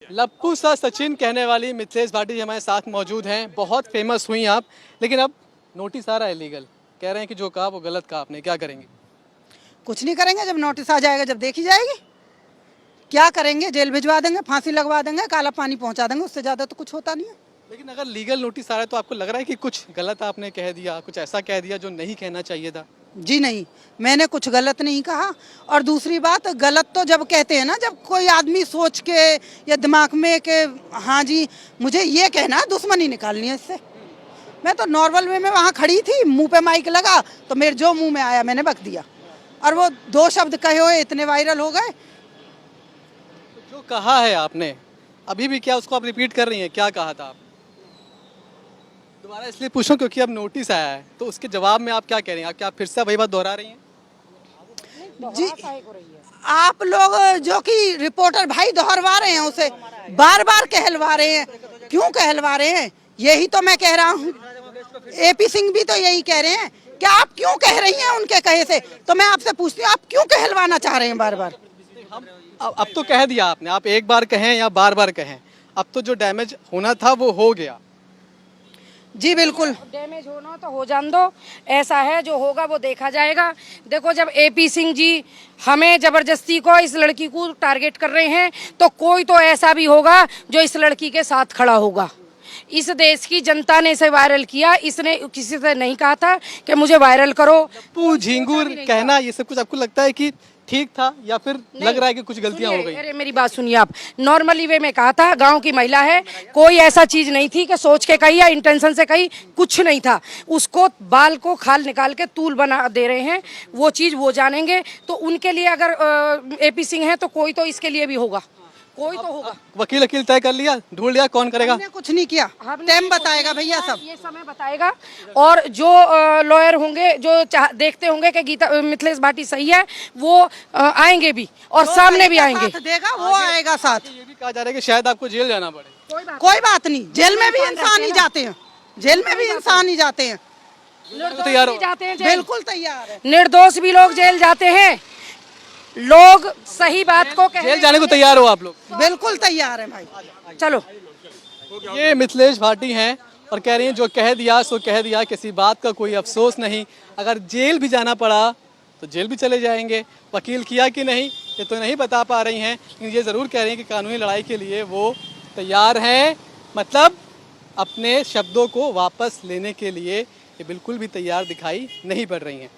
लप्पू सा सचिन कहने वाली मिथिलेश भाटी जी हमारे साथ मौजूद हैं। बहुत फेमस हुई आप, लेकिन अब नोटिस आ रहा है लीगल, कह रहे हैं कि जो कहा वो गलत कहा आपने, क्या करेंगे? कुछ नहीं करेंगे, जब नोटिस आ जाएगा, जब देखी जाएगी। क्या करेंगे? जेल भिजवा देंगे, फांसी लगवा देंगे, काला पानी पहुंचा देंगे, उससे ज़्यादा तो कुछ होता नहीं है। लेकिन अगर लीगल नोटिस आ रहा है तो आपको लग रहा है कि कुछ गलत आपने कह दिया, कुछ ऐसा कह दिया जो नहीं कहना चाहिए था? जी नहीं, मैंने कुछ गलत नहीं कहा। और दूसरी बात, गलत तो जब कहते हैं ना, जब कोई आदमी सोच के या दिमाग में के हाँ जी मुझे ये कहना, दुश्मनी निकालनी है इससे। मैं तो नॉर्मल वे में वहाँ खड़ी थी, मुंह पे माइक लगा तो मेरे जो मुंह में आया मैंने बक दिया, और वो 2 शब्द कहे हुए इतने वायरल हो गए। जो कहा है आपने अभी भी, क्या उसको आप रिपीट कर रही हैं? क्या कहा था आप? दोबारा इसलिए पूछूं क्योंकि अब नोटिस आया है, तो उसके जवाब में आप क्या कह रही हैं? क्या आप फिर से वही बात दोहरा रही हैं? जी, आप लोग जो कि रिपोर्टर भाई दोहरवा रहे हैं, उसे बार बार कहलवा रहे हैं। क्यों कहलवा रहे हैं? यही तो मैं कह रहा हूँ। एपी सिंह भी तो यही कह रहे हैं कि आप क्यों कह रही हैं उनके कहे से। तो मैं आपसे पूछती हूँ, आप क्यों कहलवाना चाह रहे हैं बार बार? अब तो कह दिया आपने, आप एक बार कहें या बार बार कहें, अब तो जो डैमेज होना था वो हो गया। जी बिल्कुल, डैमेज होना तो हो जान दो, ऐसा है जो होगा वो देखा जाएगा। देखो, जब एपी सिंह जी हमें जबरदस्ती को इस लड़की को टारगेट कर रहे हैं, तो कोई तो ऐसा भी होगा जो इस लड़की के साथ खड़ा होगा। इस देश की जनता ने इसे वायरल किया, इसने किसी से नहीं कहा था कि मुझे वायरल करो। लप्पू झिंगुर कहना, ये सब कुछ आपको लगता है कि ठीक था या फिर लग रहा है कि कुछ गलतियां हो गई? अरे मेरी बात सुनिए आप, नॉर्मली वे में कहा था, गांव की महिला है, कोई ऐसा चीज नहीं थी कि सोच के कही या इंटेंशन से कही, कुछ नहीं था। उसको बाल को खाल निकाल के तूल बना दे रहे हैं, वो चीज वो जानेंगे। तो उनके लिए अगर एपी सिंह है तो कोई तो इसके लिए भी होगा, कोई तो होगा। वकील वकील तय कर लिया, ढूंढ लिया, कौन करेगा? हमने कुछ नहीं किया, टाइम बताएगा भैया, सब ये समय बताएगा। और जो लॉयर होंगे, जो देखते होंगे कि गीता मिथिलेश भाटी सही है, वो आएंगे भी और सामने भी आएंगे। साथ देगा, वो आएगा साथ। ये भी कहा जा रहा है कि शायद आपको जेल जाना पड़े। कोई बात नहीं, जेल में भी इंसान ही जाते हैं, जेल में भी इंसान ही जाते हैं। तैयार हो? जाते हैं जेल। बिल्कुल तैयार है। निर्दोष भी लोग जेल जाते हैं। लोग सही बात को कह जेल जाने को तैयार हो आप लोग? बिल्कुल तैयार है भाई। चलो, ये मिथिलेश भाटी हैं और कह रही हैं जो कह दिया सो कह दिया, किसी बात का कोई अफसोस नहीं। अगर जेल भी जाना पड़ा तो जेल भी चले जाएंगे। वकील किया कि नहीं ये तो नहीं बता पा रही हैं, लेकिन ये ज़रूर कह रही हैं कि कानूनी लड़ाई के लिए वो तैयार हैं। मतलब अपने शब्दों को वापस लेने के लिए ये बिल्कुल भी तैयार दिखाई नहीं पड़ रही हैं।